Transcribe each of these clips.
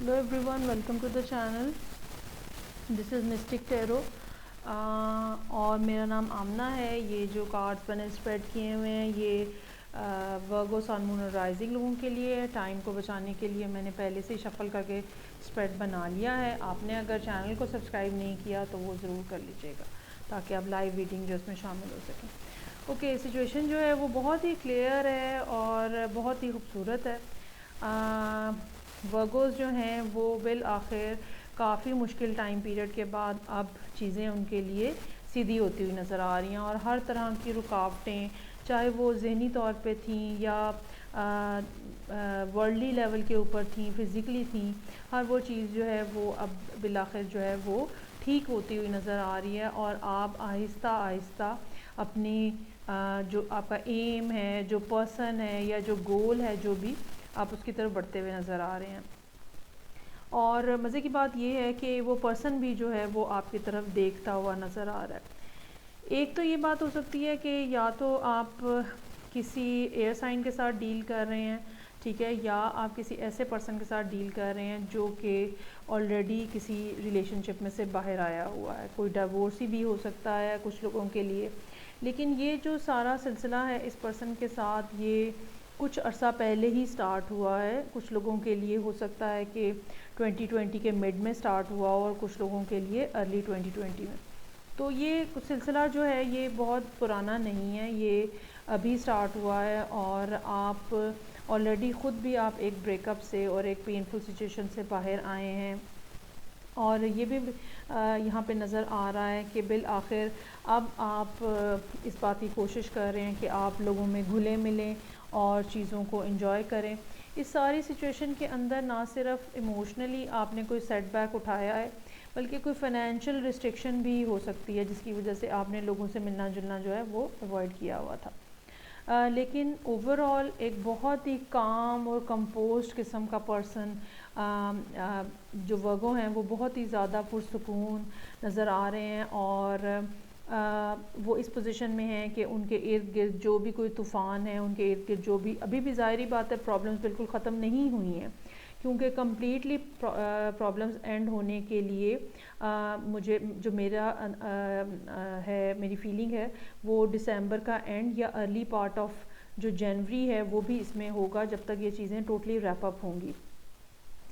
Hello everyone, welcome to the channel. This is Mystic Tarot اور میرا نام آمنہ ہے. یہ جو کارڈز میں نے اسپریڈ کیے ہوئے ہیں یہ ورگو سن مون اور رائزنگ لوگوں کے لیے ہے. ٹائم کو بچانے کے لیے میں نے پہلے سے ہی شفل کر کے اسپریڈ بنا لیا ہے. آپ نے اگر چینل کو سبسکرائب نہیں کیا تو وہ ضرور کر لیجیے گا تاکہ آپ لائیو ریڈنگ جو اس میں شامل ہو سکیں. اوکے, سچویشن جو ہے وہ بہت ہی کلیئر ہے اور بہت ہی خوبصورت ہے. ورگوز جو ہیں وہ بالآخر کافی مشکل ٹائم پیریڈ کے بعد اب چیزیں ان کے لیے سیدھی ہوتی ہوئی نظر آ رہی ہیں, اور ہر طرح کی رکاوٹیں چاہے وہ ذہنی طور پہ تھیں یا ورلڈلی لیول کے اوپر تھیں, فزیکلی تھیں, ہر وہ چیز جو ہے وہ اب بالآخر جو ہے وہ ٹھیک ہوتی ہوئی نظر آ رہی ہے. اور آپ آہستہ آہستہ اپنی جو آپ کا ایم ہے, جو پرسن ہے یا جو گول ہے, جو بھی آپ اس کی طرف بڑھتے ہوئے نظر آ رہے ہیں. اور مزے کی بات یہ ہے کہ وہ پرسن بھی جو ہے وہ آپ کی طرف دیکھتا ہوا نظر آ رہا ہے. ایک تو یہ بات ہو سکتی ہے کہ یا تو آپ کسی ایئر سائن کے ساتھ ڈیل کر رہے ہیں, ٹھیک ہے, یا آپ کسی ایسے پرسن کے ساتھ ڈیل کر رہے ہیں جو کہ آلریڈی کسی ریلیشن شپ میں سے باہر آیا ہوا ہے. کوئی ڈیورس بھی ہو سکتا ہے کچھ لوگوں کے لیے, لیکن یہ جو سارا سلسلہ ہے اس پرسن کے ساتھ یہ کچھ عرصہ پہلے ہی سٹارٹ ہوا ہے. کچھ لوگوں کے لیے ہو سکتا ہے کہ 2020 کے مڈ میں سٹارٹ ہوا ہو اور کچھ لوگوں کے لیے ارلی 2020 میں. تو یہ سلسلہ جو ہے یہ بہت پرانا نہیں ہے, یہ ابھی سٹارٹ ہوا ہے, اور آپ آلریڈی خود بھی آپ ایک بریک اپ سے اور ایک پینفل سچویشن سے باہر آئے ہیں. اور یہ بھی یہاں پہ نظر آ رہا ہے کہ بالآخر اب آپ اس بات کی کوشش کر رہے ہیں کہ آپ لوگوں میں گھلے ملیں اور چیزوں کو انجوائے کریں. اس ساری سچویشن کے اندر نہ صرف ایموشنلی آپ نے کوئی سیٹ بیک اٹھایا ہے بلکہ کوئی فائنینشیل ریسٹرکشن بھی ہو سکتی ہے جس کی وجہ سے آپ نے لوگوں سے ملنا جلنا جو ہے وہ اوائڈ کیا ہوا تھا. لیکن اوور آل ایک بہت ہی کام اور کمپوزڈ قسم کا پرسن جو ورگو ہیں وہ بہت ہی زیادہ پرسکون نظر آ رہے ہیں. اور وہ اس پوزیشن میں ہیں کہ ان کے ارد گرد جو بھی کوئی طوفان ہے, ان کے ارد گرد جو بھی ابھی بھی ظاہری بات ہے پرابلمس بالکل ختم نہیں ہوئی ہیں, کیونکہ کمپلیٹلی پرابلمس اینڈ ہونے کے لیے مجھے جو میرا ہے میری فیلنگ ہے وہ ڈسمبر کا اینڈ یا ارلی پارٹ آف جو جنوری ہے وہ بھی اس میں ہوگا جب تک یہ چیزیں ٹوٹلی ریپ اپ ہوں گی.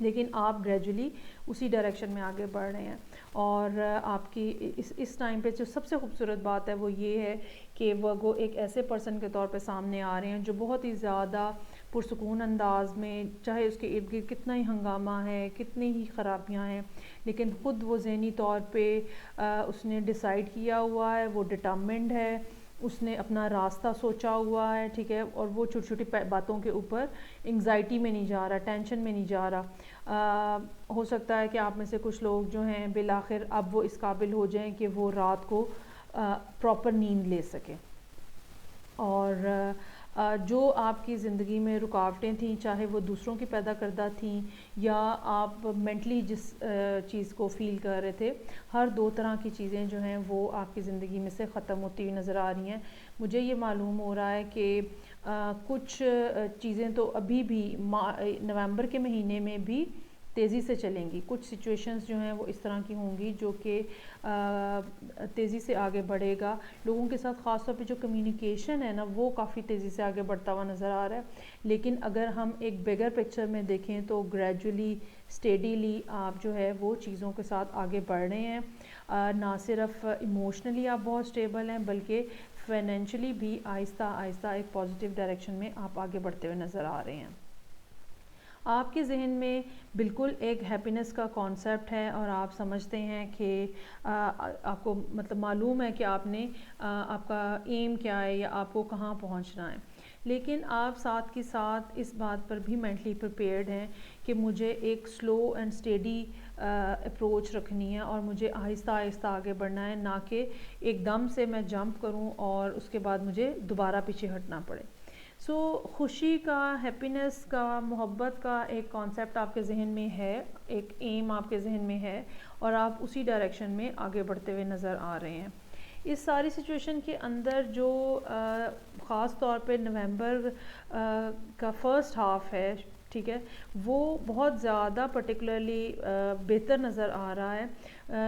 لیکن آپ گریجولی اسی ڈائریکشن میں آگے بڑھ رہے ہیں. اور آپ کی اس ٹائم پہ جو سب سے خوبصورت بات ہے وہ یہ ہے کہ وہ ایک ایسے پرسن کے طور پہ سامنے آ رہے ہیں جو بہت ہی زیادہ پرسکون انداز میں, چاہے اس کے ارد گرد کتنا ہی ہنگامہ ہے, کتنی ہی خرابیاں ہیں, لیکن خود وہ ذہنی طور پہ اس نے ڈیسائیڈ کیا ہوا ہے, وہ ڈٹرمنڈ ہے, اس نے اپنا راستہ سوچا ہوا ہے, ٹھیک ہے, اور وہ چھوٹی چھوٹی باتوں کے اوپر انگزائٹی میں نہیں جا رہا, ٹینشن میں نہیں جا رہا. ہو سکتا ہے کہ آپ میں سے کچھ لوگ جو ہیں بالآخر اب وہ اس قابل ہو جائیں کہ وہ رات کو پراپر نیند لے سکیں. اور جو آپ کی زندگی میں رکاوٹیں تھیں, چاہے وہ دوسروں کی پیدا کردہ تھیں یا آپ مینٹلی جس چیز کو فیل کر رہے تھے, ہر دو طرح کی چیزیں جو ہیں وہ آپ کی زندگی میں سے ختم ہوتی ہوئی نظر آ رہی ہیں. مجھے یہ معلوم ہو رہا ہے کہ کچھ چیزیں تو ابھی بھی نومبر کے مہینے میں بھی تیزی سے چلیں گی. کچھ سچویشنز جو ہیں وہ اس طرح کی ہوں گی جو کہ تیزی سے آگے بڑھے گا. لوگوں کے ساتھ خاص طور پہ جو کمیونیکیشن ہے نا وہ کافی تیزی سے آگے بڑھتا ہوا نظر آ رہا ہے. لیکن اگر ہم ایک بگر پکچر میں دیکھیں تو گریجولی اسٹیڈیلی آپ جو ہے وہ چیزوں کے ساتھ آگے بڑھ رہے ہیں. نہ صرف ایموشنلی آپ بہت اسٹیبل ہیں بلکہ فائنینشلی بھی آہستہ آہستہ ایک پازیٹیو ڈائریکشن میں آپ آگے بڑھتے ہوئے نظر آ رہے ہیں. آپ کے ذہن میں بالکل ایک ہیپینس کا کانسیپٹ ہے اور آپ سمجھتے ہیں کہ آپ کو مطلب معلوم ہے کہ آپ نے آپ کا ایم کیا ہے یا آپ کو کہاں پہنچنا ہے. لیکن آپ ساتھ کے ساتھ اس بات پر بھی مینٹلی پریپیئرڈ ہیں کہ مجھے ایک سلو اینڈ اسٹیڈی اپروچ رکھنی ہے اور مجھے آہستہ آہستہ آگے بڑھنا ہے, نہ کہ ایک دم سے میں جمپ کروں اور اس کے بعد مجھے دوبارہ پیچھے ہٹنا پڑے. سو خوشی کا, ہیپینس کا, محبت کا ایک کانسیپٹ آپ کے ذہن میں ہے, ایک ایم آپ کے ذہن میں ہے اور آپ اسی ڈائریکشن میں آگے بڑھتے ہوئے نظر آ رہے ہیں. اس ساری سچویشن کے اندر جو خاص طور پہ نومبر کا فرسٹ ہاف ہے ٹھیک ہے، وہ بہت زیادہ پرٹیکولرلی بہتر نظر آ رہا ہے،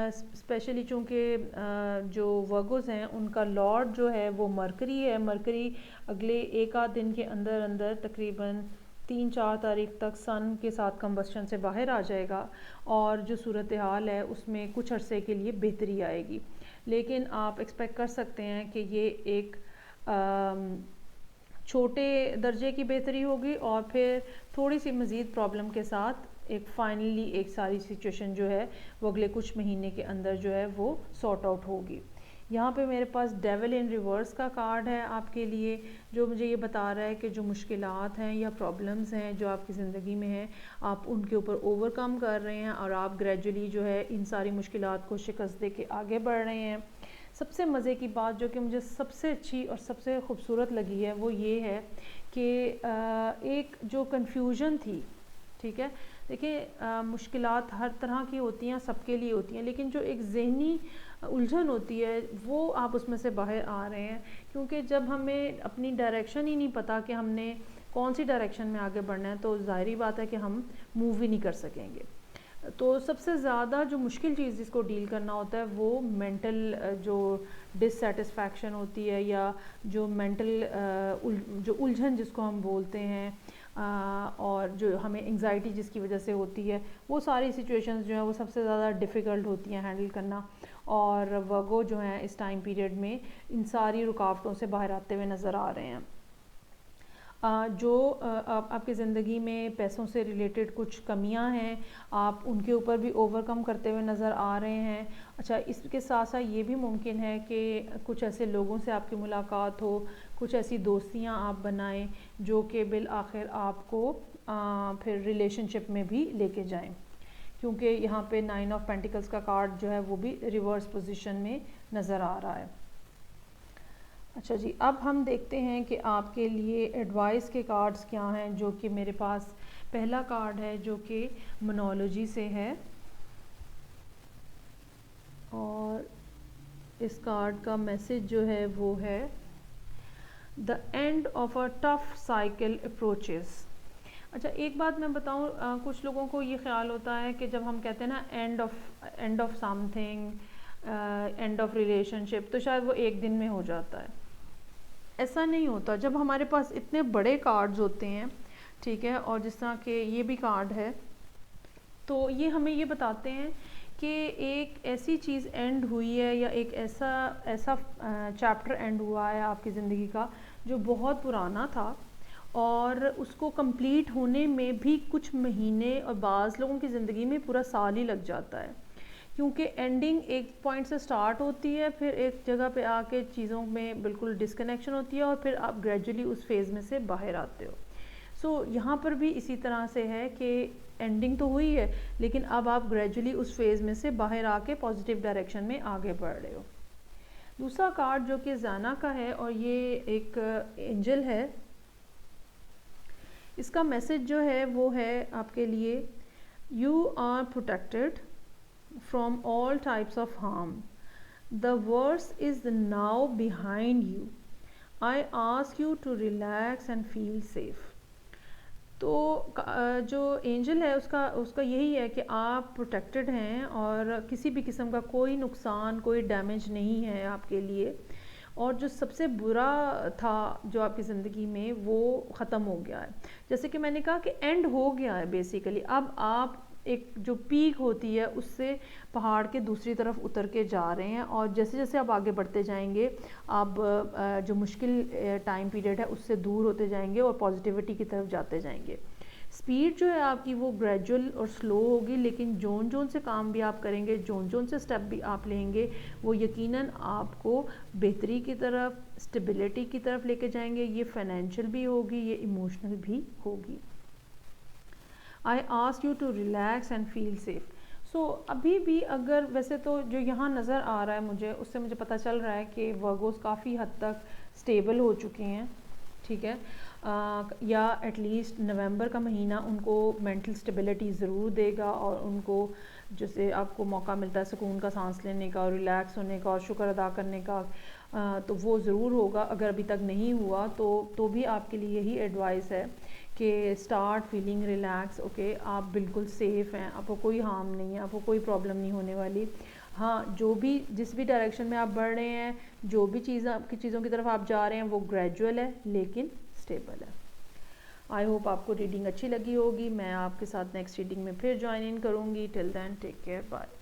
اسپیشلی چونکہ جو ورگوز ہیں ان کا لارڈ جو ہے وہ مرکری ہے. مرکری اگلے ایک آدھ دن کے اندر اندر تقریباً 3-4 تاریخ تک سن کے ساتھ کمبسشن سے باہر آ جائے گا، اور جو صورتحال ہے اس میں کچھ عرصے کے لیے بہتری آئے گی. لیکن آپ ایکسپیکٹ کر سکتے ہیں کہ یہ ایک چھوٹے درجے کی بہتری ہوگی، اور پھر تھوڑی سی مزید پرابلم کے ساتھ ایک فائنلی ایک ساری سچویشن جو ہے وہ اگلے کچھ مہینے کے اندر جو ہے وہ سارٹ آؤٹ ہوگی. یہاں پہ میرے پاس ڈیول ان ریورس کا کارڈ ہے آپ کے لیے، جو مجھے یہ بتا رہا ہے کہ جو مشکلات ہیں یا پرابلمز ہیں جو آپ کی زندگی میں ہیں، آپ ان کے اوپر اوور کم کر رہے ہیں، اور آپ گریجولی جو ہے ان ساری مشکلات کو شکست دے کے آگے بڑھ رہے ہیں. سب سے مزے کی بات جو کہ مجھے سب سے اچھی اور سب سے خوبصورت لگی ہے وہ یہ ہے کہ ایک جو کنفیوژن تھی، ٹھیک ہے، دیکھیں مشکلات ہر طرح کی ہوتی ہیں، سب کے لیے ہوتی ہیں، لیکن جو ایک ذہنی الجھن ہوتی ہے وہ آپ اس میں سے باہر آ رہے ہیں. کیونکہ جب ہمیں اپنی ڈائریکشن ہی نہیں پتہ کہ ہم نے کون سی ڈائریکشن میں آگے بڑھنا ہے، تو ظاہری بات ہے کہ ہم موو ہی نہیں کر سکیں گے. تو سب سے زیادہ جو مشکل چیز جس کو ڈیل کرنا ہوتا ہے وہ مینٹل جو ڈس سیٹسفیکشن ہوتی ہے، یا جو مینٹل جو الجھن جس کو ہم بولتے ہیں، اور جو ہمیں انگزائٹی جس کی وجہ سے ہوتی ہے، وہ ساری سچویشنز جو ہیں وہ سب سے زیادہ ڈیفیکلٹ ہوتی ہیں ہینڈل کرنا. اور ورگو جو ہیں اس ٹائم پیریڈ میں ان ساری رکاوٹوں سے باہر آتے ہوئے نظر آ رہے ہیں. جو آپ کی زندگی میں پیسوں سے ریلیٹڈ کچھ کمیاں ہیں، آپ ان کے اوپر بھی اوور کم کرتے ہوئے نظر آ رہے ہیں. اچھا، اس کے ساتھ ساتھ یہ بھی ممکن ہے کہ کچھ ایسے لوگوں سے آپ کی ملاقات ہو، کچھ ایسی دوستیاں آپ بنائیں جو کہ بالآخر آپ کو پھر ریلیشن شپ میں بھی لے کے جائیں، کیونکہ یہاں پہ 9 آف پینٹیکلز کا کارڈ جو ہے وہ بھی ریورس پوزیشن میں نظر آ رہا ہے. اچھا جی، اب ہم دیکھتے ہیں کہ آپ کے لیے ایڈوائس کے کارڈز کیا ہیں، جو کہ میرے پاس پہلا کارڈ ہے جو کہ منولوجی سے ہے، اور اس کارڈ کا میسج جو ہے وہ ہے The end of a tough cycle approaches. اچھا، ایک بات میں بتاؤں، کچھ لوگوں کو یہ خیال ہوتا ہے کہ جب ہم کہتے ہیں نا end of something, end of relationship, تو شاید وہ ایک دن میں ہو جاتا ہے. ایسا نہیں ہوتا. جب ہمارے پاس اتنے بڑے کارڈز ہوتے ہیں، ٹھیک ہے، اور جس طرح کہ یہ بھی کارڈ ہے، تو یہ ہمیں یہ بتاتے ہیں کہ ایک ایسی چیز اینڈ ہوئی ہے، یا ایک ایسا چیپٹر اینڈ ہوا ہے آپ کی زندگی کا جو بہت پرانا تھا، اور اس کو کمپلیٹ ہونے میں بھی کچھ مہینے اور بعض لوگوں کی زندگی میں پورا سال ہی لگ جاتا ہے. کیونکہ اینڈنگ ایک پوائنٹ سے سٹارٹ ہوتی ہے، پھر ایک جگہ پہ آ کے چیزوں میں بالکل ڈسکنیکشن ہوتی ہے، اور پھر آپ گریجولی اس فیز میں سے باہر آتے ہو. سو یہاں پر بھی اسی طرح سے ہے کہ اینڈنگ تو ہوئی ہے، لیکن اب آپ گریجولی اس فیز میں سے باہر آ کے پازیٹیو ڈائریکشن میں آگے بڑھ رہے ہو. دوسرا کارڈ جو کہ زانا کا ہے، اور یہ ایک اینجل ہے، اس کا میسج جو ہے وہ ہے آپ کے لیے you are protected from all types of harm. The worst is now behind you. I ask you to relax and feel safe. تو جو اینجل ہے اس کا یہی ہے کہ آپ پروٹیکٹڈ ہیں، اور کسی بھی قسم کا کوئی نقصان، کوئی ڈیمیج نہیں ہے آپ کے لیے. اور جو سب سے برا تھا جو آپ کی زندگی میں وہ ختم ہو گیا ہے. جیسے کہ میں نے کہا کہ اینڈ ہو گیا ہے بیسیکلی. اب آپ ایک جو پیک ہوتی ہے اس سے پہاڑ کے دوسری طرف اتر کے جا رہے ہیں، اور جیسے جیسے آپ آگے بڑھتے جائیں گے آپ جو مشکل ٹائم پیریڈ ہے اس سے دور ہوتے جائیں گے اور پازیٹیوٹی کی طرف جاتے جائیں گے. سپیڈ جو ہے آپ کی وہ گریجول اور سلو ہوگی، لیکن جون سے کام بھی آپ کریں گے، جون سے سٹیپ بھی آپ لیں گے، وہ یقیناً آپ کو بہتری کی طرف، سٹیبلٹی کی طرف لے کے جائیں گے. یہ فائنینشیل بھی ہوگی، یہ ایموشنل بھی ہوگی. I ask you to relax and feel safe. سو ابھی بھی اگر ویسے تو جو یہاں نظر آ رہا ہے مجھے، اس سے مجھے پتہ چل رہا ہے کہ ورگوز کافی حد تک سٹیبل ہو چکی ہیں، ٹھیک ہے، یا ایٹ لیسٹ نومبر کا مہینہ ان کو مینٹل سٹیبلٹی ضرور دے گا، اور ان کو جیسے آپ کو موقع ملتا ہے سکون کا سانس لینے کا، اور ریلیکس ہونے کا، اور شکر ادا کرنے کا، تو وہ ضرور ہوگا. اگر ابھی تک نہیں ہوا تو بھی آپ کے لیے یہی ایڈوائس ہے کہ اسٹارٹ فیلنگ ریلیکس. اوکے, آپ بالکل سیف ہیں, آپ کو کوئی ہارم نہیں ہے, آپ کو کوئی پرابلم نہیں ہونے والی. ہاں, جس بھی ڈائریکشن میں آپ بڑھ رہے ہیں, جو بھی چیزوں کی طرف آپ جا رہے ہیں وہ گریجول ہے لیکن اسٹیبل ہے. آئی ہوپ آپ کو ریڈنگ اچھی لگی ہوگی. میں آپ کے ساتھ نیکسٹ ریڈنگ میں پھر جوائن ان کروں گی. ٹل دین ٹیک کیئر, بائے.